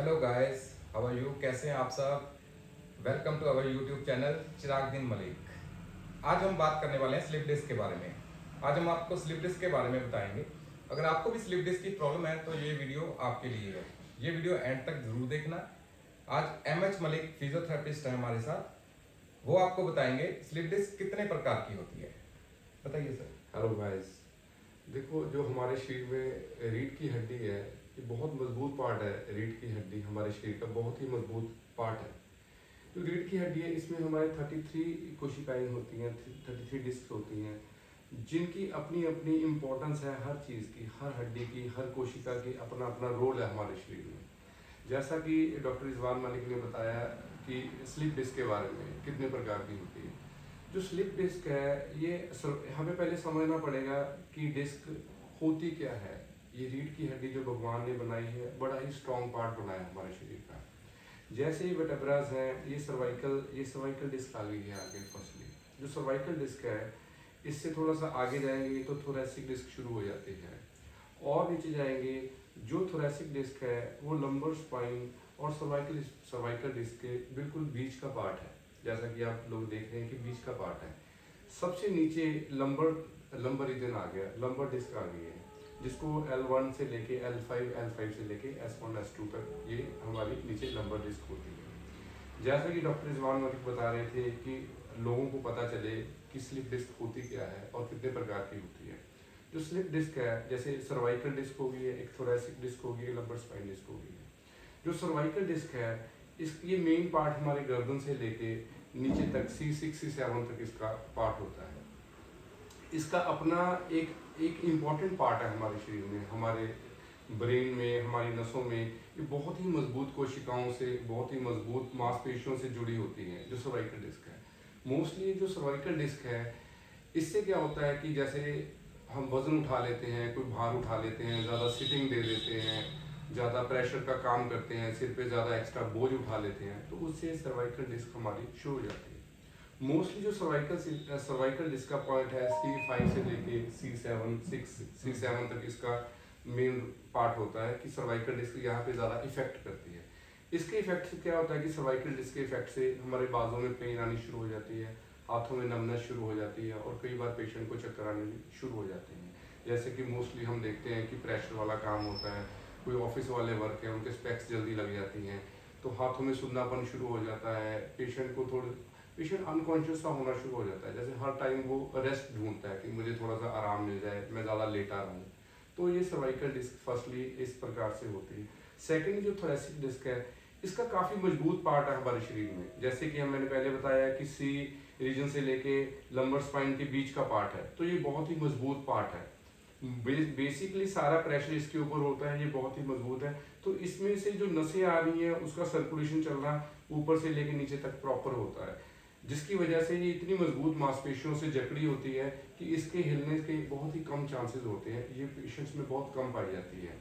Hello guys, how are you? कैसे हैं आप सब? Welcome to our YouTube channel Chiragdin Malik. आज हम बात करने वाले हैं स्लिप डिस्क के बारे में। आज हम आपको स्लिप डिस्क के बारे में बताएंगे। अगर आपको भी स्लिप डिस्क की प्रॉब्लम है तो ये वीडियो आपके लिए है। ये वीडियो एंड तक जरूर देखना। आज एमएच मलिक फिजियोथेरेपिस्ट है हमारे साथ, वो आपको बताएंगे स्लिप डिस्क कितने प्रकार की होती है। बताइए सर। हेलो गाइस, देखो जो हमारे शरीर में रीढ़ की हड्डी है, ये बहुत मजबूत पार्ट है। रीढ़ की हड्डी हमारे शरीर का बहुत ही मजबूत पार्ट है। जो रीढ़ की हड्डी है, इसमें हमारे 33 कोशिकाएं होती हैं, 33 डिस्क होती हैं, जिनकी अपनी अपनी इम्पोर्टेंस है। हर चीज़ की, हर हड्डी की, हर कोशिका की अपना अपना रोल है हमारे शरीर में। जैसा कि डॉक्टर रिजवान मलिक ने बताया कि स्लिप डिस्क के बारे में कितने प्रकार की होती है। जो स्लिप डिस्क है, ये हमें पहले समझना पड़ेगा कि डिस्क होती क्या है। ये रीढ़ की हड्डी जो भगवान ने बनाई है, बड़ा ही स्ट्रॉन्ग पार्ट बनाया है हमारे शरीर का। जैसे ही वर्टेब्रास हैं, ये सर्वाइकल डिस्क आ गई है आगे। फर्स्टली जो सर्वाइकल डिस्क है, इससे थोड़ा सा आगे जाएंगे तो थोरैसिक डिस्क शुरू हो जाती है, और नीचे जाएंगे जो थोरैसिक डिस्क है वो लंबर स्पाइन और सर्वाइकल डिस्क के बिल्कुल बीच का पार्ट है। जैसा कि आप लोग देख रहे हैं कि बीच का पार्ट है। सबसे नीचे लंबर रीजन आ गया, लंबर डिस्क आ गई है, जिसको L1 से लेके L5 से लेके S1 S2 तक ये हमारी नीचे लंबर डिस्क होती है। जैसा कि डॉक्टर रिजवान मलिक बता रहे थे कि लोगों को पता चले कि स्लिप डिस्क होती क्या है और कितने प्रकार की होती है। जो स्लिप डिस्क है, जैसे सर्वाइकल डिस्क होगी, एक थोरैसिक डिस्क होगी, लंबर स्पाइन डिस्क होगी। जो सर्वाइकल डिस्क है, ये मेन पार्ट हमारे गर्दन से लेके नीचे तक C6 C7 तक इसका पार्ट होता है। इसका अपना एक इम्पॉर्टेंट पार्ट है हमारे शरीर में, हमारे ब्रेन में, हमारी नसों में। ये बहुत ही मजबूत कोशिकाओं से, बहुत ही मजबूत मांसपेशियों से जुड़ी होती है जो सर्वाइकल डिस्क है। मोस्टली जो सर्वाइकल डिस्क है, इससे क्या होता है कि जैसे हम वजन उठा लेते हैं, कोई भार उठा लेते हैं, ज़्यादा सिटिंग दे देते हैं, ज़्यादा प्रेशर का काम करते हैं, सिर पे ज़्यादा एक्स्ट्रा बोझ उठा लेते हैं, तो उससे सर्वाइकल डिस्क हमारी शुरू हो जाती है। मोस्टली जो सर्वाइकल डिस्क का पॉइंट है, C5 से लेके C7 तक इसका मेन पार्ट होता है कि सर्वाइकल डिस्क यहाँ पे ज़्यादा इफेक्ट करती है। इसके इफेक्ट से क्या होता है कि सर्वाइकल डिस्क के इफेक्ट से हमारे बाजों में पेन आनी शुरू हो जाती है, हाथों में नमनेस शुरू हो जाती है, और कई बार पेशेंट को चक्कर आने शुरू हो जाते हैं। जैसे कि मोस्टली हम देखते हैं कि प्रेशर वाला काम होता है, कोई ऑफिस वाले वर्क है, उनके स्पेक्स जल्दी लग जाती हैं, तो हाथों में सुन्नापन शुरू हो जाता है। पेशेंट अनकॉन्शियस सा होना शुरू हो जाता है, जैसे हर टाइम वो रेस्ट ढूंढता है कि मुझे थोड़ा सा आराम मिल जाए, मैं ज़्यादा लेटा रहूँ। तो ये सर्वाइकल डिस्क फर्स्टली इस प्रकार से होती है। सेकेंड जो थोरैसिक डिस्क है, इसका काफ़ी मजबूत पार्ट है हमारे शरीर में। जैसे कि मैंने पहले बताया कि C रीजन से लेके लंबर स्पाइन के बीच का पार्ट है, तो ये बहुत ही मजबूत पार्ट है। बेसिकली सारा प्रेशर इसके ऊपर होता है, ये बहुत ही मजबूत है। तो इसमें से जो नसें आ रही हैं, उसका सर्कुलेशन चलना ऊपर से लेके नीचे तक प्रॉपर होता है, जिसकी वजह से ये इतनी मजबूत मांसपेशियों से जकड़ी होती है कि इसके हिलने के बहुत ही कम चांसेस होते हैं। ये पेशेंट्स में बहुत कम पाई जाती है।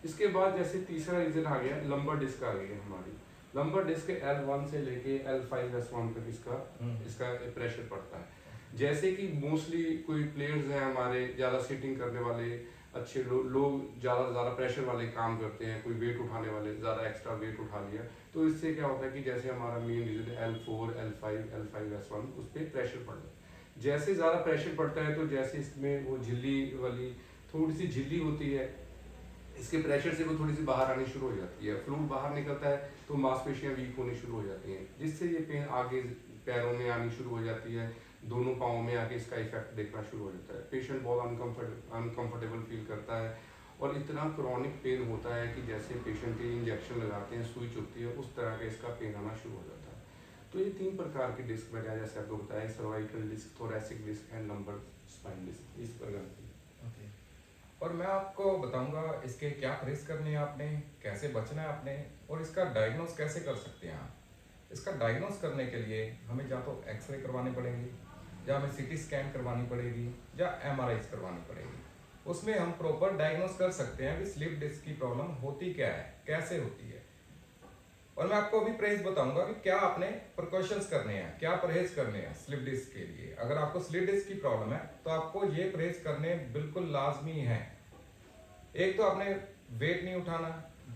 इसके बाद जैसे तीसरा रीजन आ गया, लंबर डिस्क आ गई है हमारी। लंबर डिस्क L1 से लेके L5 S1 तक इसका प्रेशर पड़ता है। जैसे कि मोस्टली कोई प्लेयर्स हैं हमारे, ज़्यादा सिटिंग करने वाले अच्छे लोग ज़्यादा प्रेशर वाले काम करते हैं, कोई वेट उठाने वाले ज़्यादा एक्स्ट्रा वेट उठा लिया, तो इससे क्या होता है कि जैसे हमारा main reason L4 L5 S1, उस पर प्रेशर पड़ जाता है। जैसे ज़्यादा प्रेशर पड़ता है, तो जैसे इसमें वो झिल्ली वाली थोड़ी सी झिल्ली होती है, इसके प्रेशर से वो थोड़ी सी बाहर आनी शुरू हो जाती है, फ्लूइड बाहर निकलता है, तो मांसपेशियाँ वीक होनी शुरू हो जाती हैं, जिससे ये पेन आगे पैरों में आनी शुरू हो जाती है, दोनों पाँव में आके इसका इफेक्ट देखना शुरू हो जाता है। पेशेंट बहुत अनकंफर्टेबल फील करता है, और इतना क्रॉनिक पेन होता है कि जैसे पेशेंट के इंजेक्शन लगाते हैं, सुई चुभती है, उस तरह का इसका पेन आना शुरू हो जाता है। तो ये 3 प्रकार की डिस्क मैंने जैसे आपको बताया, cervical disc, thoracic disc and lumbar spine disc, इस प्रकार की। और मैं आपको बताऊंगा इसके क्या परहेज करने हैं आपने, कैसे बचना है आपने, और इसका डायग्नोस कैसे कर सकते हैं आप। इसका डायग्नोस करने के लिए हमें या तो एक्सरे करवाने पड़ेंगे, या हमें CT स्कैन करवानी पड़ेगी, या MRI करवानी पड़ेगी। उसमें हम प्रॉपर डायग्नोस कर सकते हैं कि स्लिप डिस्क की प्रॉब्लम होती क्या है, कैसे होती है। और मैं आपको अभी परहेज बताऊंगा कि क्या आपने प्रिकॉशंस करने हैं, क्या परहेज करने हैं स्लिप डिस्क के लिए। अगर आपको स्लिप डिस्क की प्रॉब्लम है तो आपको ये परहेज करने बिल्कुल लाजमी है। एक तो आपने वेट नहीं उठाना,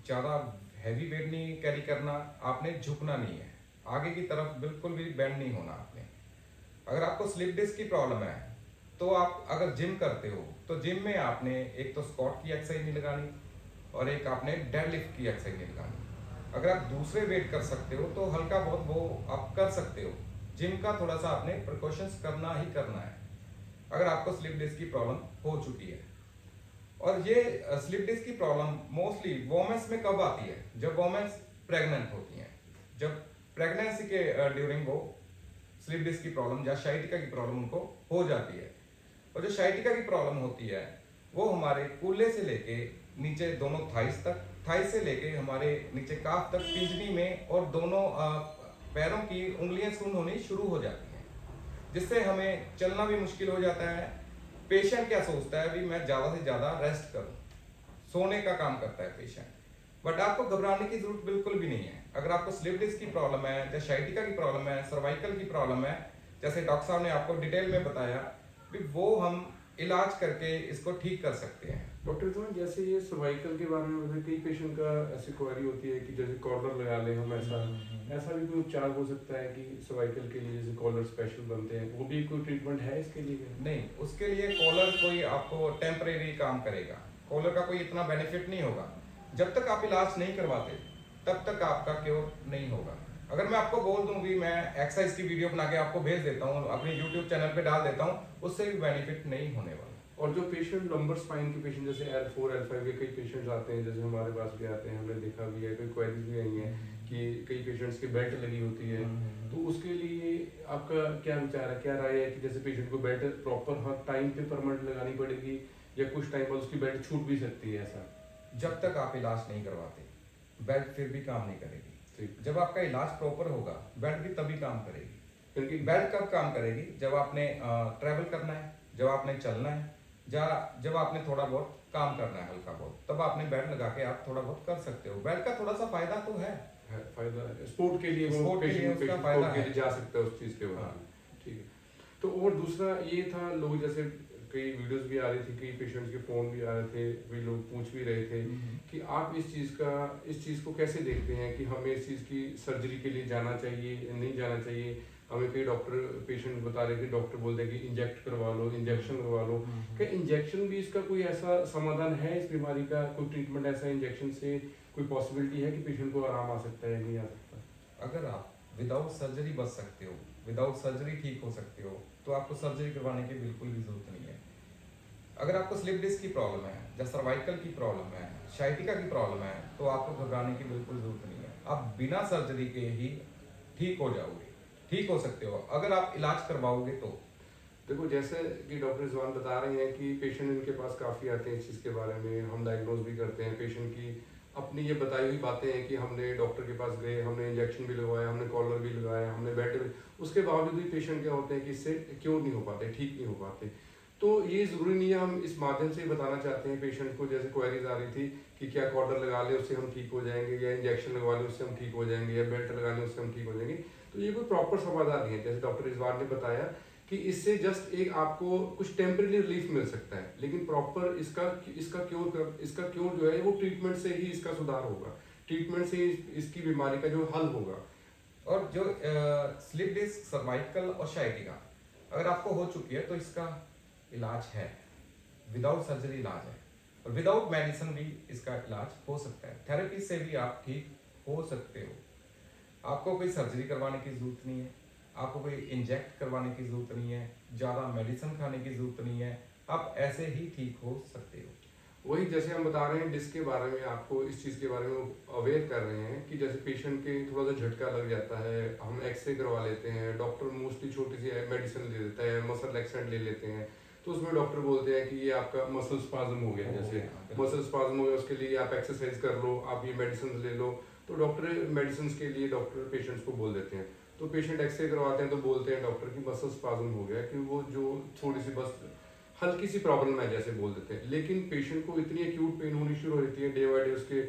ज़्यादा हैवी वेट नहीं कैरी करना, आपने झुकना नहीं है, आगे की तरफ बिल्कुल भी बेंड नहीं होना आपने। अगर आपको स्लिप डिस्क की प्रॉब्लम है तो आप अगर जिम करते हो तो जिम में आपने एक तो स्क्वाट की एक्सरसाइज नहीं लगानी और एक आपने डेडलिफ्ट की एक्सरसाइज नहीं लगानी। अगर आप दूसरे वेट कर सकते हो तो हल्का बहुत वो आप कर सकते हो। जिम का थोड़ा सा आपने प्रिकॉशंस करना ही करना है अगर आपको स्लिप डिस्क की प्रॉब्लम हो चुकी है। और ये स्लिप डिस्क की प्रॉब्लम मोस्टली वोमेन्स में कब आती है? जब वोमेन्स प्रेग्नेंट होती हैं। जब प्रेगनेंसी के ड्यूरिंग वो स्लिप डिस्क की प्रॉब्लम या शाइटिका की प्रॉब्लम उनको हो जाती है। और जो शाइटिका की प्रॉब्लम होती है वो हमारे कूल्हे से लेके नीचे दोनों थाइस तक, थाइस से लेके हमारे नीचे काफ तक पिंजनी में और दोनों पैरों की उंगलियां सुन्न होनी शुरू हो जाती हैं, जिससे हमें चलना भी मुश्किल हो जाता है। पेशेंट क्या सोचता है भी मैं ज़्यादा से ज़्यादा रेस्ट करूं, सोने का काम करता है पेशेंट। बट आपको घबराने की जरूरत बिल्कुल भी नहीं है। अगर आपको स्लिप डिस्क की प्रॉब्लम है या शाइटिका की प्रॉब्लम है, सर्वाइकल की प्रॉब्लम है, जैसे डॉक्टर साहब ने आपको डिटेल में बताया भी वो हम इलाज करके इसको ठीक कर सकते हैं। डॉक्टर साहब जैसे ये सर्वाइकल के बारे में कई पेशेंट का ऐसी क्वेरी होती है कि जैसे कॉलर लगा लें हम, ऐसा भी कोई उपचार हो सकता है कि सर्वाइकल के लिए जैसे कॉलर स्पेशल बनते हैं, वो भी कोई ट्रीटमेंट है इसके लिए? नहीं, उसके लिए कॉलर कोई आपको टेम्परेरी काम करेगा। कॉलर का कोई इतना बेनिफिट नहीं होगा। जब तक आप इलाज नहीं करवाते तब तक आपका क्योर नहीं होगा। अगर मैं आपको बोल दूं भी मैं एक्सरसाइज की वीडियो बना के आपको भेज देता हूं, अपने यूट्यूब चैनल पे डाल देता हूं, उससे भी बेनिफिट नहीं होने वाला। और जो पेशेंट लंबर स्पाइन के पेशेंट जैसे L4 L5 के कई पेशेंट्स आते हैं, जैसे हमारे पास भी आते हैं, हमने देखा भी है, कई क्वेरीज भी आई हैं कि कई पेशेंट्स की बेल्ट लगी होती है, तो उसके लिए आपका क्या विचार है, क्या राय है कि जैसे पेशेंट को बेल्ट प्रॉपर हर टाइम पे परमानेंट लगानी पड़ेगी या कुछ टाइम बाद उसकी बेल्ट छूट भी सकती है? ऐसा जब तक आप इलाज नहीं करवाते बेल्ट फिर भी काम नहीं करेगी। जब आपका इलाज प्रॉपर होगा बेल्ट भी तभी काम करेगी। क्योंकि बेल्ट कब काम करेगी? जब आपने ट्रैवल करना है, जब आपने चलना है, जब आपने थोड़ा बहुत काम करना है हल्का बहुत, तब आपने बेल्ट लगा के आप थोड़ा बहुत कर सकते हो। बेल्ट का थोड़ा सा फायदा तो है, फायदा है स्पोर्ट के लिए, स्पोर्ट के लिए उसका फायदा है, जा सकता है उस चीज के बाद। ठीक है। तो और दूसरा ये था, लोग जैसे कई वीडियोस भी आ रही थी, कई पेशेंट्स के फोन भी आ रहे थे, वे लोग पूछ भी रहे थे कि आप इस चीज को कैसे देखते हैं कि हमें इस चीज की सर्जरी के लिए जाना चाहिए या नहीं जाना चाहिए? हमें कई डॉक्टर पेशेंट बता रहे थे, डॉक्टर बोलते हैं कि इंजेक्ट करवा लो, इंजेक्शन करवा लो। क्या इंजेक्शन भी इसका कोई ऐसा समाधान है इस बीमारी का? कोई ट्रीटमेंट ऐसा इंजेक्शन से कोई पॉसिबिलिटी है कि पेशेंट को आराम आ सकता है या नहीं आ सकता? अगर आप विदाउट सर्जरी बच सकते हो, विदाउट सर्जरी ठीक हो सकते हो, तो आपको सर्जरी करवाने की बिल्कुल भी जरूरत नहीं है। अगर आपको स्लिप डिस्क की प्रॉब्लम है या सर्वाइकल की प्रॉब्लम है, शाइटिका की प्रॉब्लम है, तो आपको घबराने की बिल्कुल जरूरत नहीं है। आप बिना सर्जरी के ही ठीक हो जाओगे, ठीक हो सकते हो अगर आप इलाज करवाओगे तो। देखो जैसे कि डॉक्टर रिजवान बता रहे हैं कि पेशेंट इनके पास काफ़ी आते हैं इस चीज़ के बारे में, हम डायग्नोज भी करते हैं पेशेंट की अपनी ये बताई हुई बातें हैं कि हमने डॉक्टर के पास गए, हमने इंजेक्शन भी लगवाया, हमने कॉलर भी लगाया, हमने बेड भी, उसके बावजूद भी पेशेंट क्या होते हैं कि इससे क्योर नहीं हो पाते, ठीक नहीं हो पाते। तो ये ज़रूरी नहीं है, हम इस माध्यम से बताना चाहते हैं पेशेंट को, जैसे क्वेरीज आ रही थी कि क्या कॉलर लगा ले उससे हम ठीक हो जाएंगे, या इंजेक्शन लगवा ले उससे हम ठीक हो जाएंगे, या बेल्ट लगा ले उससे हम ठीक हो जाएंगे। तो ये कोई प्रॉपर समाधान नहीं है। जैसे डॉक्टर रिजवान ने बताया कि इससे जस्ट एक आपको कुछ टेम्परेरी रिलीफ मिल सकता है, लेकिन प्रॉपर इसका क्योर जो है वो ट्रीटमेंट से ही इसका सुधार होगा, ट्रीटमेंट से इसकी बीमारी का जो हल होगा। और जो स्लिप डिस्क, सर्वाइकल और शाइटिका अगर आपको हो चुकी है तो इसका इलाज है, विदाउट सर्जरी इलाज है, और विदाउट मेडिसिन भी इसका इलाज हो सकता है। थेरेपी से भी आप ठीक हो सकते हो। आपको कोई सर्जरी करवाने की जरूरत नहीं है, आपको कोई इंजेक्ट करवाने की जरूरत नहीं है, ज़्यादा मेडिसिन खाने की जरूरत नहीं है, आप ऐसे ही ठीक हो सकते हो। वही जैसे हम बता रहे हैं डिस्क के बारे में, आपको इस चीज़ के बारे में अवेयर कर रहे हैं कि जैसे पेशेंट के थोड़ा सा झटका लग जाता है, हम एक्सरे करवा लेते हैं, डॉक्टर मोस्टली छोटी सी मेडिसिन दे देता है, मसल एक्सेंट ले लेते हैं, तो उसमें डॉक्टर बोलते हैं कि ये आपका मसल स्पाज्म हो गया, जैसे मसल स्पाज्म हो गया उसके लिए आप एक्सरसाइज कर लो, आप ये मेडिसिन ले लो। तो डॉक्टर मेडिसिन के लिए डॉक्टर पेशेंट्स को बोल देते हैं, तो पेशेंट एक्सरे करवाते हैं तो बोलते हैं डॉक्टर की मसल स्पाज्म हो गया, कि वो जो थोड़ी सी बस हल्की सी प्रॉब्लम है जैसे बोल देते हैं। लेकिन पेशेंट को इतनी एक्यूट पेन होनी शुरू हो जाती है, डे बाई डे उसके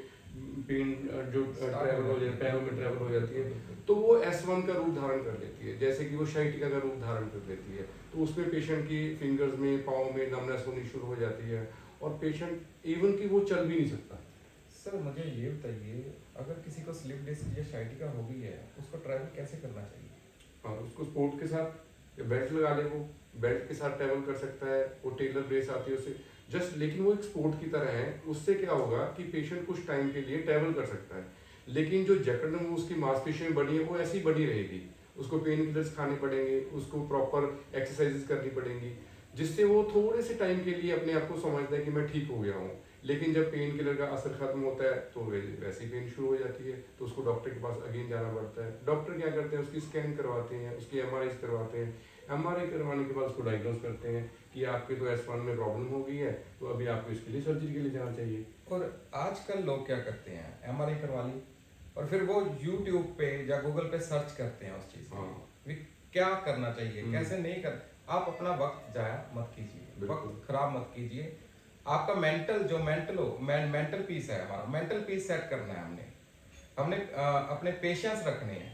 पेन जो ट्रैवल हो जाती है, पैरों में ट्रैवल हो जाती है, तो वो S1 का रूप धारण कर लेती है, जैसे कि वो शाइटिका का रूप धारण कर लेती है। तो उसमें पेशेंट की फिंगर्स में, पाँव में नमनेस होनी शुरू हो जाती है, और पेशेंट इवन कि वो चल भी नहीं सकता। सर मुझे ये बताइए, अगर किसी को स्लिप डिस्क या साइटिका हो गई है, उसको ट्रैवल कैसे करना चाहिए? हाँ, उसको स्पोर्ट के साथ बेल्ट लगा ले, वो बेल्ट के साथ ट्रैवल कर सकता है। वो टेलर ब्रेस आती है उससे जस्ट, लेकिन वो एक स्पोर्ट की तरह है। उससे क्या होगा कि पेशेंट कुछ टाइम के लिए ट्रैवल कर सकता है, लेकिन जो जकड़ में उसकी मांसपेशियां बनी है वो ऐसी बनी रहेगी। उसको पेन किलर्स खाने पड़ेंगे, उसको प्रॉपर एक्सरसाइजेस करनी पड़ेंगी, जिससे वो थोड़े से टाइम के लिए अपने आप को समझता है कि मैं ठीक हो गया हूँ। लेकिन जब पेन किलर का असर खत्म होता है तो वैसी पेन शुरू हो जाती है, तो उसको डॉक्टर के पास अगेन जाना पड़ता है। डॉक्टर क्या करते हैं, उसकी स्कैन करवाते हैं, उसकी एमआरआई करवाते हैं। एमआरआई करवाने के बाद उसको डायग्नोस करते हैं कि आपके तो S1 में प्रॉब्लम हो गई है, तो अभी आपको इसके लिए सर्जरी के लिए जाना चाहिए। और आजकल लोग क्या करते हैं, एमआरआई करवा ली और फिर वो यूट्यूब पे या गूगल पे सर्च करते हैं उस चीज़ के हाँ। लिए भी क्या करना चाहिए, कैसे नहीं कर। आप अपना वक्त जाया मत कीजिए, बिल्कुल। वक्त खराब मत कीजिए। आपका मेंटल पीस है, हमारा मेंटल पीस सेट करना है हमने। हमने अपने पेशेंस रखने हैं,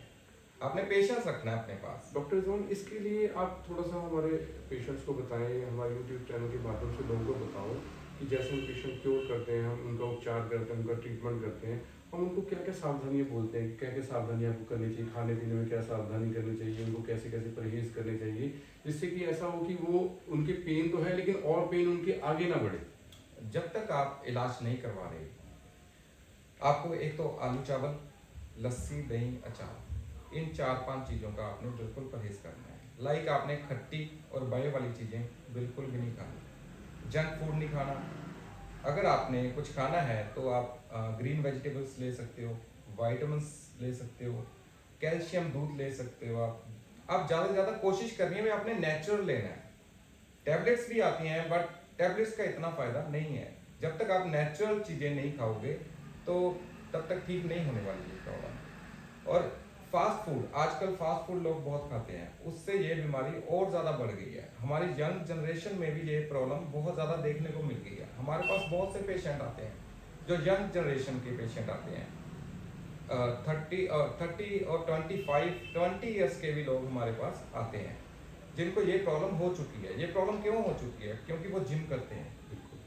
अपने पेशेंस रखना है अपने पास। डॉक्टर रिजवान, इसके लिए आप थोड़ा सा हमारे पेशेंट्स को बताएं, हमारे यूट्यूब चैनल के माध्यम से लोगों को बताओ कि जैसे हम पेशेंट क्योर करते हैं, हम उनका उपचार करते हैं, उनका ट्रीटमेंट करते हैं, हम उनको क्या क्या सावधानियां बोलते हैं, क्या क्या सावधानियां आपको करनी चाहिए, खाने पीने में क्या सावधानी करनी चाहिए, उनको कैसे कैसे परहेज करने चाहिए, जिससे कि ऐसा हो कि वो उनके पेन तो है लेकिन और पेन उनके आगे ना बढ़े। जब तक आप इलाज नहीं करवा रहे, आपको एक तो आलू चावल, लस्सी, दही, अचार, इन 4-5 चीज़ों का आपने बिल्कुल परहेज करना है। लाइक आपने खट्टी और बड़े वाली चीज़ें बिल्कुल भी नहीं खानी, जंक फूड नहीं खाना। अगर आपने कुछ खाना है तो आप ग्रीन वेजिटेबल्स ले सकते हो, वाइटामिन्स ले सकते हो, कैल्शियम दूध ले सकते हो। आप ज़्यादा से ज़्यादा कोशिश करनी है आपने नेचुरल लेना है। टैबलेट्स भी आती हैं बट टैबलेट्स का इतना फ़ायदा नहीं है। जब तक आप नेचुरल चीज़ें नहीं खाओगे तो तब तक ठीक नहीं होने वाली है प्रॉब्लम। और फास्ट फूड, आजकल फास्ट फूड लोग बहुत खाते हैं, उससे ये बीमारी और ज़्यादा बढ़ गई है। हमारी यंग जनरेशन में भी ये प्रॉब्लम बहुत ज़्यादा देखने को मिल गई है। हमारे पास बहुत से पेशेंट आते हैं जो यंग जनरेशन के पेशेंट आते हैं, 30 और 20 ईयर्स के भी लोग हमारे पास आते हैं जिनको ये प्रॉब्लम हो चुकी है। ये प्रॉब्लम क्यों हो चुकी है? क्योंकि वो जिम करते हैं।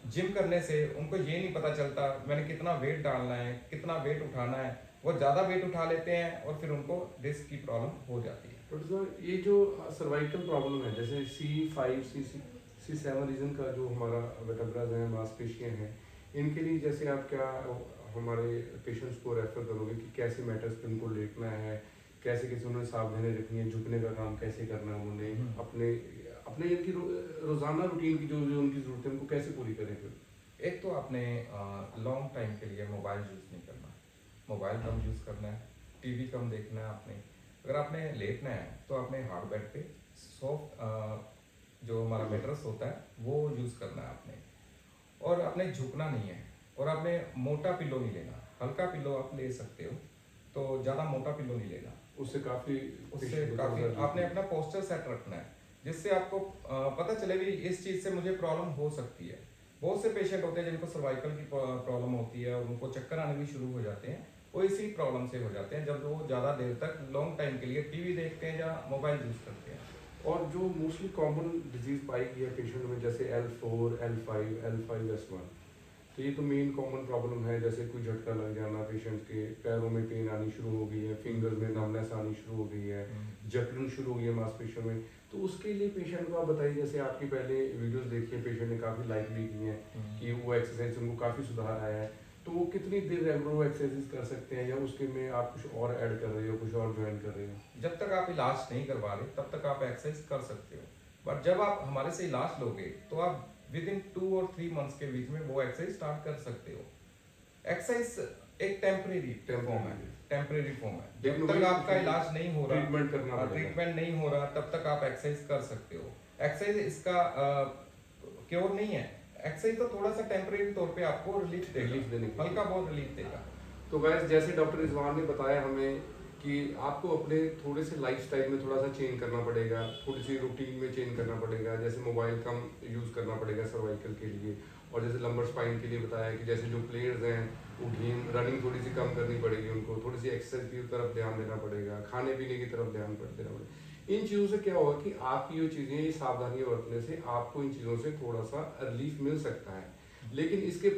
जिम करने से उनको ये नहीं पता चलता मैंने कितना वेट डालना है, कितना वेट उठाना है। वो ज़्यादा वेट उठा लेते हैं और फिर उनको डिस्क की प्रॉब्लम हो जाती है। डॉक्टर साहब, ये जो सर्वाइकल प्रॉब्लम है, जैसे C5 C7 रीजन का जो हमारा वर्टेब्रास है, मांसपेशियां हैं, इनके लिए जैसे आप क्या हमारे पेशेंट्स को रेफर करोगे कि कैसे मैटर्स पे उनको लेटना है, कैसे कैसे उन्हें सावधानी रखनी है, झुकने का काम कैसे करना है, उन्हें अपने अपने इनकी रोजाना रूटीन की जो जो उनकी जरूरत है उनको कैसे पूरी करें? फिर एक तो आपने लॉन्ग टाइम के लिए मोबाइल यूज़ नहीं करना, मोबाइल कम यूज़ करना है, टीवी कम देखना है आपने। अगर आपने लेटना है तो आपने हार्ड बेड पे सॉफ्ट जो हमारा मेट्रेस होता है वो यूज़ करना है आपने। और आपने झुकना नहीं है, और आपने मोटा पिलो नहीं लेना। हल्का पिलो आप ले सकते हो, तो ज़्यादा मोटा पिलो नहीं लेना। उससे काफ़ी आपने अपना पोस्चर सेट रखना है, जिससे आपको पता चले भी इस चीज़ से मुझे प्रॉब्लम हो सकती है। बहुत से पेशेंट होते हैं जिनको सर्वाइकल की प्रॉब्लम होती है और उनको चक्कर आने भी शुरू हो जाते हैं। वो इसी प्रॉब्लम से हो जाते हैं जब वो ज़्यादा देर तक लॉन्ग टाइम के लिए टीवी देखते हैं या मोबाइल यूज़ करते हैं। और जो मोस्टली कॉमन डिजीज पाई गई है पेशेंट में, जैसे L4, L5, L5S1, तो ये तो मेन कॉमन प्रॉब्लम है। जैसे कोई झटका लग जाना, पेशेंट के पैरों में पेन आनी शुरू हो गई है, फिंगर्स में नमनेस आनी शुरू हो गई है, जकड़न शुरू हो गई है मांसपेशियों में, तो उसके लिए पेशेंट को आप बताइए। जैसे आपकी पहले वीडियोस देखी है, पेशेंट ने काफ़ी लाइक भी की हैं कि वो एक्सरसाइज उनको काफ़ी सुधार आया है, तो वो कितनी देर रेगुलर वो एक्सरसाइज कर सकते हैं, या उसके में आप कुछ और ऐड कर रहे हो, कुछ और ज्वाइन कर रहे हो? जब तक आप इलाज नहीं करवा रहे तब तक आप एक्सरसाइज कर सकते हो, बट जब आप हमारे से इलाज लोगे तो आप विद इन 2 और 3 मंथ्स के बीच में वो एक्सरसाइज स्टार्ट कर सकते हो। एक्सरसाइज एक टेम्परेरी फॉर्म है। जब तक आपका इलाज नहीं हो रहा, ट्रीटमेंट नहीं हो रहा, तब तक आप एक्सरसाइज कर सकते हो। एक्सरसाइज इसका क्योर नहीं है। एक्सरसाइज तो थोड़ा सा टेम्परेरी तौर पे आपको रिलीफ देने, हल्का बहुत रिलीफ देगा। तो गाइस, जैसे डॉक्टर रिजवान ने बताया हमें कि आपको अपने थोड़े से लाइफस्टाइल में थोड़ा सा चेंज करना पड़ेगा, थोड़ी सी रूटीन में चेंज करना पड़ेगा। जैसे मोबाइल कम यूज़ करना पड़ेगा सर्वाइकल के लिए, और जैसे लंबर स्पाइन के लिए बताया कि जैसे जो प्लेयर्स हैं वो गेम रनिंग थोड़ी सी कम करनी पड़ेगी, उनको थोड़ी सी एक्सरसाइज की तरफ ध्यान देना पड़ेगा, खाने पीने की तरफ ध्यान देना पड़ेगा। इन चीज़ों से क्या होगा कि आपकी ये चीज़ें, ये सावधानियां बरतने से आपको इन चीज़ों से थोड़ा सा रिलीफ मिल सकता है। लेकिन इसके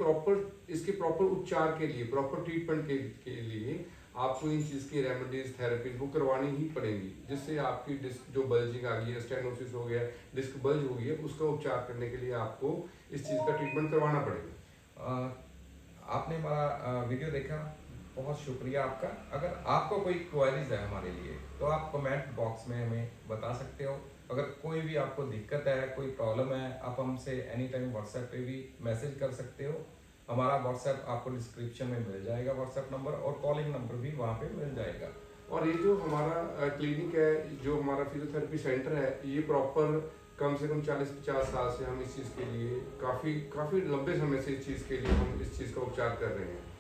प्रॉपर उपचार के लिए, प्रॉपर ट्रीटमेंट के लिए आपको इन चीज़ की रेमेडीज, थेरेपीज वो करवानी ही पड़ेंगी, जिससे आपकी डिस्क जो बल्जिंग आ गई है, स्टेनोसिस हो गया, डिस्क बल्ज हो गई है, उसका उपचार करने के लिए आपको इस चीज़ का ट्रीटमेंट करवाना पड़ेगा। आपने हमारा वीडियो देखा, बहुत शुक्रिया आपका। अगर आपको कोई क्वेरीज है हमारे लिए तो आप कमेंट बॉक्स में हमें बता सकते हो। अगर कोई भी आपको दिक्कत है, कोई प्रॉब्लम है, आप हमसे एनी टाइम व्हाट्सएप पे भी मैसेज कर सकते हो। हमारा व्हाट्सएप आपको डिस्क्रिप्शन में मिल जाएगा, व्हाट्सएप नंबर और कॉलिंग नंबर भी वहाँ पे मिल जाएगा। और ये जो हमारा क्लिनिक है, जो हमारा फिजियोथेरेपी सेंटर है, ये प्रॉपर कम से कम 40-50 साल से हम इस चीज़ के लिए काफ़ी लंबे समय से इस चीज़ के लिए हम इस चीज़ का उपचार कर रहे हैं।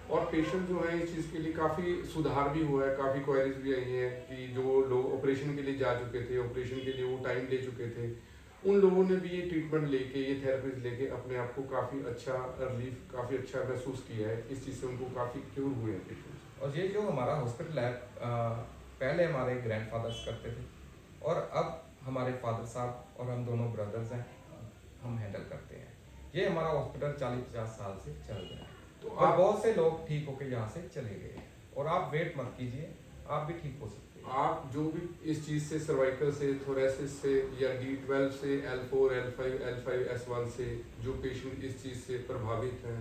और पेशेंट जो है इस चीज़ के लिए काफ़ी सुधार भी हुआ है, काफ़ी क्वेरीज भी आई हैं कि जो लोग ऑपरेशन के लिए जा चुके थे, ऑपरेशन के लिए वो टाइम ले चुके थे, उन लोगों ने भी ये ट्रीटमेंट लेके, ये थेरेपीज लेके अपने आप को काफ़ी अच्छा रिलीफ, काफ़ी अच्छा महसूस किया है। इस चीज़ से उनको काफ़ी क्योर हुए हैं पेशेंट। और ये जो हमारा हॉस्पिटल है, पहले हमारे ग्रैंडफादर्स करते थे और अब हमारे फादर साहब और हम दोनों ब्रदर्स हैं, हम हैंडल करते हैं। ये हमारा हॉस्पिटल 40-50 साल से चल रहा है। तो और आप बहुत से लोग ठीक होकर यहाँ से चले गए हैं और आप वेट मत कीजिए, आप भी ठीक हो सकते हैं। आप जो भी इस चीज़ से, सर्वाइकल से, थोरेसिस से या D12 से, L4, L5, L5S1 से जो पेशेंट इस चीज़ से प्रभावित हैं,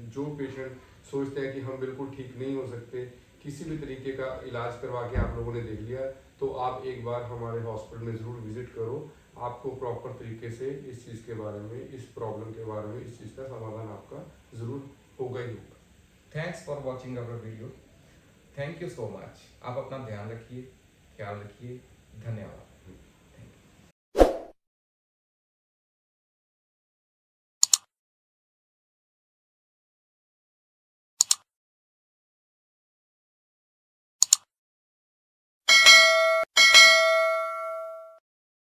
जो पेशेंट सोचते हैं कि हम बिल्कुल ठीक नहीं हो सकते, किसी भी तरीके का इलाज करवा के आप लोगों ने देख लिया, तो आप एक बार हमारे हॉस्पिटल में ज़रूर विजिट करो। आपको प्रॉपर तरीके से इस चीज़ के बारे में, इस प्रॉब्लम के बारे में, इस चीज़ का समाधान आपका ज़रूर होगा ही होगा। Thanks for watching our video. Thank you so much. आप अपना ध्यान रखिए, ख्याल रखिए। धन्यवाद।